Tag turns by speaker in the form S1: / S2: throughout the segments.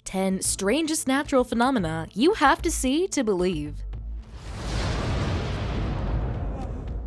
S1: 10 strangest natural phenomena you have to see to believe.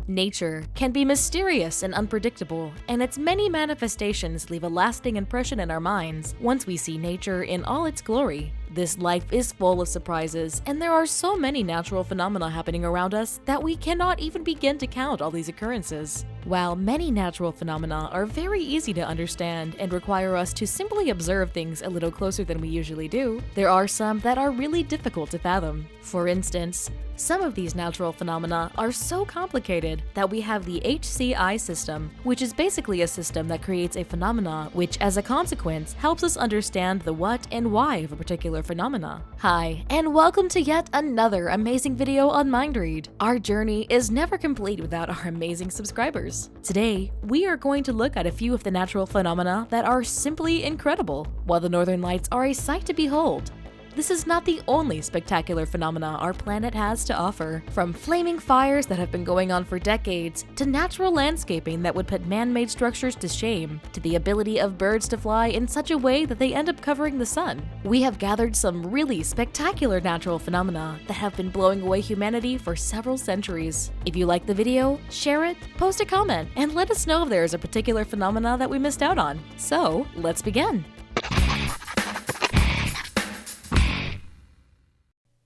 S1: Nature can be mysterious and unpredictable, and its many manifestations leave a lasting impression in our minds once we see nature in all its glory. This life is full of surprises, and there are so many natural phenomena happening around us that we cannot even begin to count all these occurrences. While many natural phenomena are very easy to understand and require us to simply observe things a little closer than we usually do, there are some that are really difficult to fathom. For instance, some of these natural phenomena are so complicated that we have the HCI system, which is basically a system that creates a phenomena which, as a consequence, helps us understand the what and why of a particular phenomena. Hi, and welcome to yet another amazing video on MindRead. Our journey is never complete without our amazing subscribers. Today, we are going to look at a few of the natural phenomena that are simply incredible. While the northern lights are a sight to behold, this is not the only spectacular phenomena our planet has to offer. From flaming fires that have been going on for decades, to natural landscaping that would put man-made structures to shame, to the ability of birds to fly in such a way that they end up covering the sun, we have gathered some really spectacular natural phenomena that have been blowing away humanity for several centuries. If you like the video, share it, post a comment, and let us know if there is a particular phenomena that we missed out on. So, let's begin.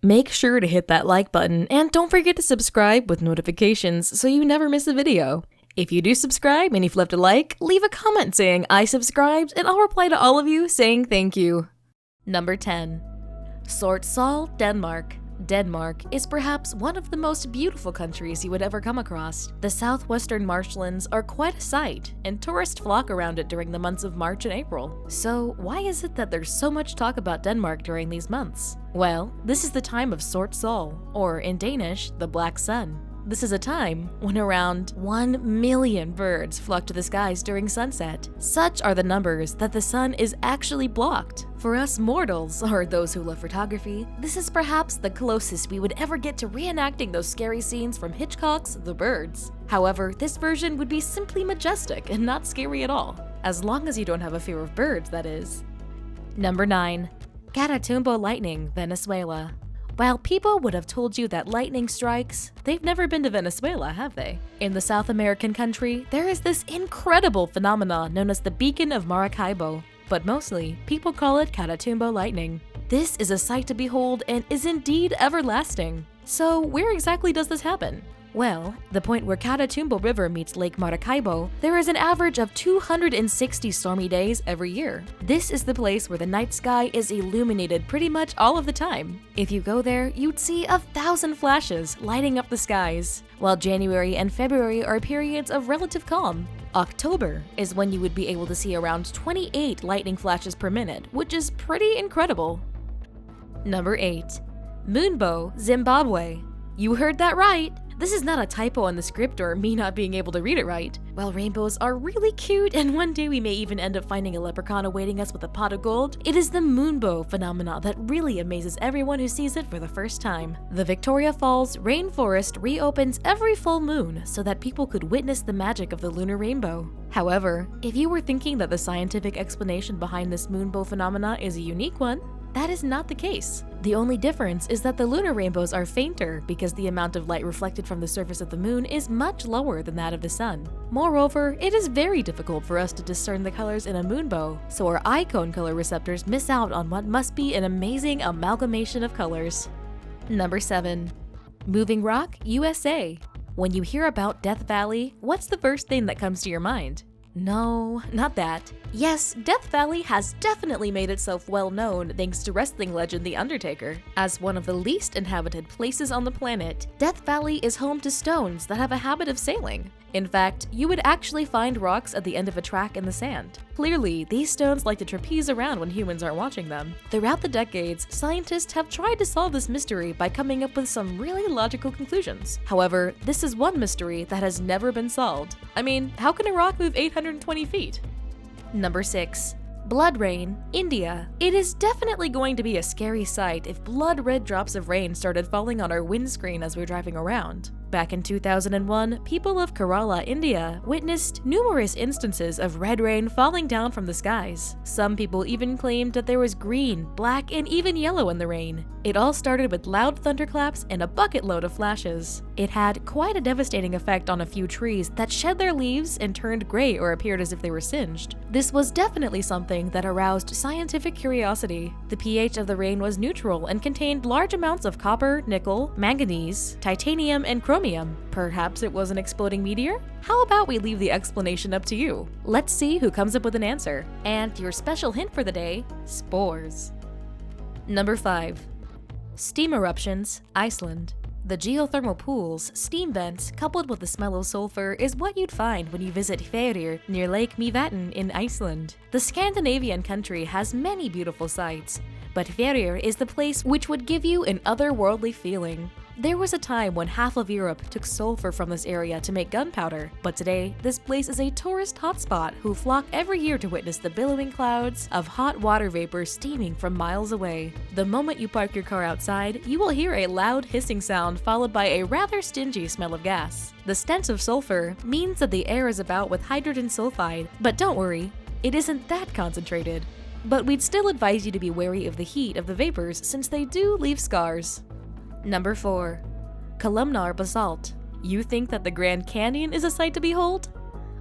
S1: Make sure to hit that like button and don't forget to subscribe with notifications so you never miss a video. If you do subscribe and you've left a like, leave a comment saying I subscribed and I'll reply to all of you saying thank you. Number 10. Sortsal, Denmark. Denmark is perhaps one of the most beautiful countries you would ever come across. The southwestern marshlands are quite a sight, and tourists flock around it during the months of March and April. So why is it that there's so much talk about Denmark during these months? Well, this is the time of Sortsal, or in Danish, the Black Sun. This is a time when around 1 million birds flock to the skies during sunset. Such are the numbers that the sun is actually blocked. For us mortals, or those who love photography, this is perhaps the closest we would ever get to reenacting those scary scenes from Hitchcock's The Birds. However, this version would be simply majestic and not scary at all. As long as you don't have a fear of birds, that is. Number 9. Catatumbo lightning, Venezuela. While people would have told you that lightning strikes, they've never been to Venezuela, have they? In the South American country, there is this incredible phenomenon known as the Beacon of Maracaibo, but mostly, people call it Catatumbo lightning. This is a sight to behold and is indeed everlasting. So where exactly does this happen? Well, the point where Catatumbo River meets Lake Maracaibo, there is an average of 260 stormy days every year. This is the place where the night sky is illuminated pretty much all of the time. If you go there, you'd see 1,000 flashes lighting up the skies. While January and February are periods of relative calm, October is when you would be able to see around 28 lightning flashes per minute, which is pretty incredible. Number 8. Moonbow Zimbabwe. You heard that right! This is not a typo in the script or me not being able to read it right. While rainbows are really cute and one day we may even end up finding a leprechaun awaiting us with a pot of gold, it is the moonbow phenomena that really amazes everyone who sees it for the first time. The Victoria Falls rainforest reopens every full moon so that people could witness the magic of the lunar rainbow. However, if you were thinking that the scientific explanation behind this moonbow phenomena is a unique one, that is not the case. The only difference is that the lunar rainbows are fainter because the amount of light reflected from the surface of the moon is much lower than that of the sun. Moreover, it is very difficult for us to discern the colors in a moonbow, so our eye cone color receptors miss out on what must be an amazing amalgamation of colors. Number 7. Moving Rock, USA. When you hear about Death Valley, what's the first thing that comes to your mind? No, not that. Yes, Death Valley has definitely made itself well known thanks to wrestling legend The Undertaker. As one of the least inhabited places on the planet, Death Valley is home to stones that have a habit of sailing. In fact, you would actually find rocks at the end of a track in the sand. Clearly, these stones like to trapeze around when humans aren't watching them. Throughout the decades, scientists have tried to solve this mystery by coming up with some really logical conclusions. However, this is one mystery that has never been solved. I mean, how can a rock move 820 feet? Number 6. Blood rain, India. It is definitely going to be a scary sight if blood red drops of rain started falling on our windscreen as we're driving around. Back in 2001, people of Kerala, India, witnessed numerous instances of red rain falling down from the skies. Some people even claimed that there was green, black, and even yellow in the rain. It all started with loud thunderclaps and a bucket load of flashes. It had quite a devastating effect on a few trees that shed their leaves and turned gray or appeared as if they were singed. This was definitely something that aroused scientific curiosity. The pH of the rain was neutral and contained large amounts of copper, nickel, manganese, titanium, and chromium. Perhaps it was an exploding meteor? How about we leave the explanation up to you? Let's see who comes up with an answer. And your special hint for the day, spores. Number 5. Steam eruptions, Iceland. The geothermal pools, steam vents, coupled with the smell of sulfur is what you'd find when you visit Føroyar near Lake Mývatn in Iceland. The Scandinavian country has many beautiful sights, but Føroyar is the place which would give you an otherworldly feeling. There was a time when half of Europe took sulfur from this area to make gunpowder, but today, this place is a tourist hotspot who flock every year to witness the billowing clouds of hot water vapor steaming from miles away. The moment you park your car outside, you will hear a loud hissing sound followed by a rather stingy smell of gas. The stench of sulfur means that the air is about with hydrogen sulfide, but don't worry, it isn't that concentrated. But we'd still advise you to be wary of the heat of the vapors since they do leave scars. Number 4. Columnar basalt. You think that the Grand Canyon is a sight to behold?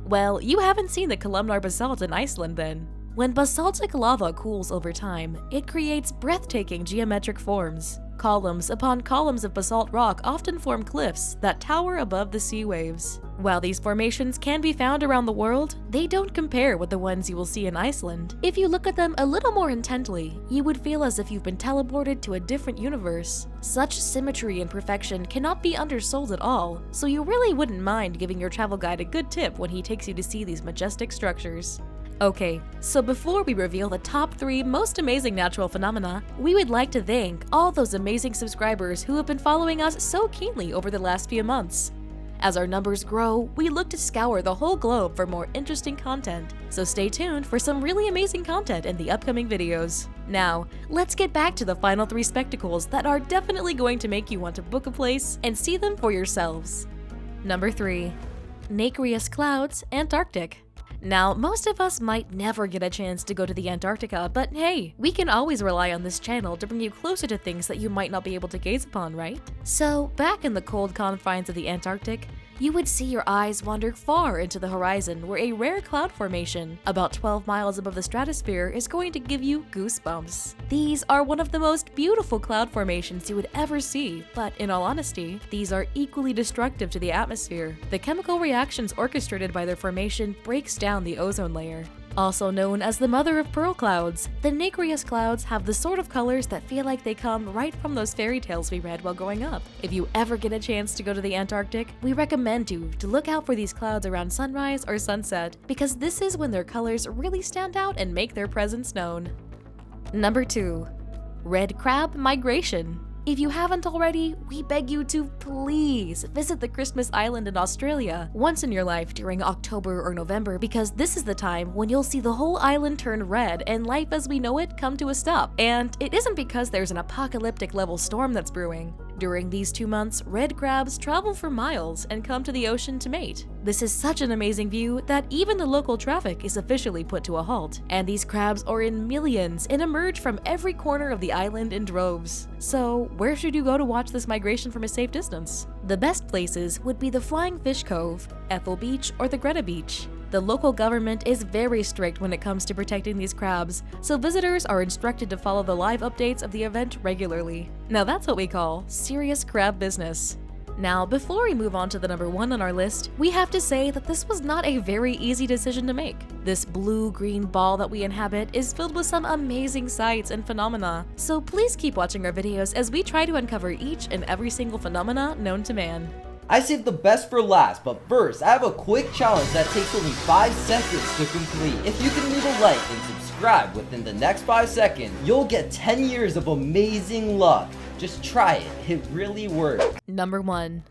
S1: Well, you haven't seen the columnar basalt in Iceland then. When basaltic lava cools over time, it creates breathtaking geometric forms. Columns upon columns of basalt rock often form cliffs that tower above the sea waves. While these formations can be found around the world, they don't compare with the ones you will see in Iceland. If you look at them a little more intently, you would feel as if you've been teleported to a different universe. Such symmetry and perfection cannot be undersold at all, so you really wouldn't mind giving your travel guide a good tip when he takes you to see these majestic structures. Okay, so before we reveal the top 3 most amazing natural phenomena, we would like to thank all those amazing subscribers who have been following us so keenly over the last few months. As our numbers grow, we look to scour the whole globe for more interesting content, so stay tuned for some really amazing content in the upcoming videos. Now, let's get back to the final 3 spectacles that are definitely going to make you want to book a place and see them for yourselves. Number 3. Makerias Clouds, Antarctic. Now, most of us might never get a chance to go to the Antarctica, but hey, we can always rely on this channel to bring you closer to things that you might not be able to gaze upon, right? So, back in the cold confines of the Antarctic, you would see your eyes wander far into the horizon where a rare cloud formation, about 12 miles above the stratosphere, is going to give you goosebumps. These are one of the most beautiful cloud formations you would ever see, but in all honesty, these are equally destructive to the atmosphere. The chemical reactions orchestrated by their formation breaks down the ozone layer. Also known as the mother of pearl clouds, the Makerias clouds have the sort of colors that feel like they come right from those fairy tales we read while growing up. If you ever get a chance to go to the Antarctic, we recommend you to look out for these clouds around sunrise or sunset, because this is when their colors really stand out and make their presence known. Number 2. Red crab migration. If you haven't already, we beg you to please visit the Christmas Island in Australia once in your life during October or November, because this is the time when you'll see the whole island turn red and life as we know it come to a stop. And it isn't because there's an apocalyptic level storm that's brewing. During these 2 months, red crabs travel for miles and come to the ocean to mate. This is such an amazing view that even the local traffic is officially put to a halt, and these crabs are in millions and emerge from every corner of the island in droves. So, where should you go to watch this migration from a safe distance? The best places would be the Flying Fish Cove, Ethel Beach, or the Greta Beach. The local government is very strict when it comes to protecting these crabs, so visitors are instructed to follow the live updates of the event regularly. Now that's what we call serious crab business. Now, before we move on to the number 1 on our list, we have to say that this was not a very easy decision to make. This blue-green ball that we inhabit is filled with some amazing sights and phenomena, so please keep watching our videos as we try to uncover each and every single phenomena known to man.
S2: I saved the best for last, but first, I have a quick challenge that takes only 5 seconds to complete. If you can leave a like and subscribe within the next 5 seconds, you'll get 10 years of amazing luck. Just try it, it really works.
S1: Number 1.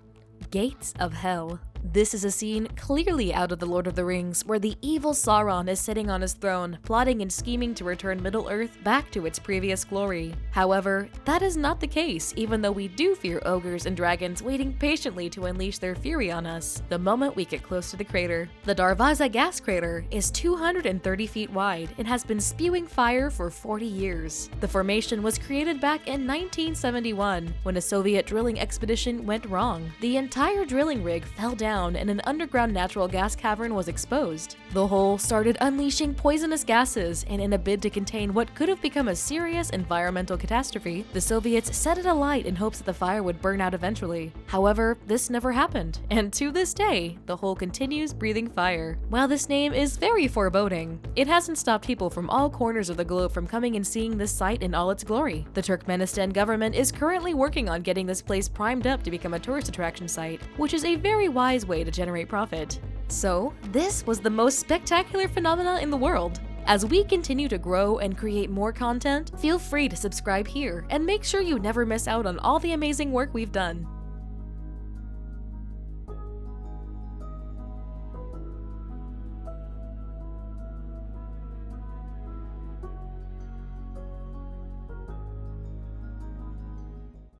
S1: Gates of Hell. This is a scene clearly out of The Lord of the Rings, where the evil Sauron is sitting on his throne, plotting and scheming to return Middle-earth back to its previous glory. However, that is not the case, even though we do fear ogres and dragons waiting patiently to unleash their fury on us the moment we get close to the crater. The Darvaza gas crater is 230 feet wide and has been spewing fire for 40 years. The formation was created back in 1971 when a Soviet drilling expedition went wrong. The entire drilling rig fell down and an underground natural gas cavern was exposed. The hole started unleashing poisonous gases, and in a bid to contain what could have become a serious environmental catastrophe, the Soviets set it alight in hopes that the fire would burn out eventually. However, this never happened, and to this day, the hole continues breathing fire. While this name is very foreboding, it hasn't stopped people from all corners of the globe from coming and seeing this site in all its glory. The Turkmenistan government is currently working on getting this place primed up to become a tourist attraction site, which is a very wise way to generate profit. So, this was the most spectacular phenomena in the world. As we continue to grow and create more content, feel free to subscribe here and make sure you never miss out on all the amazing work we've done.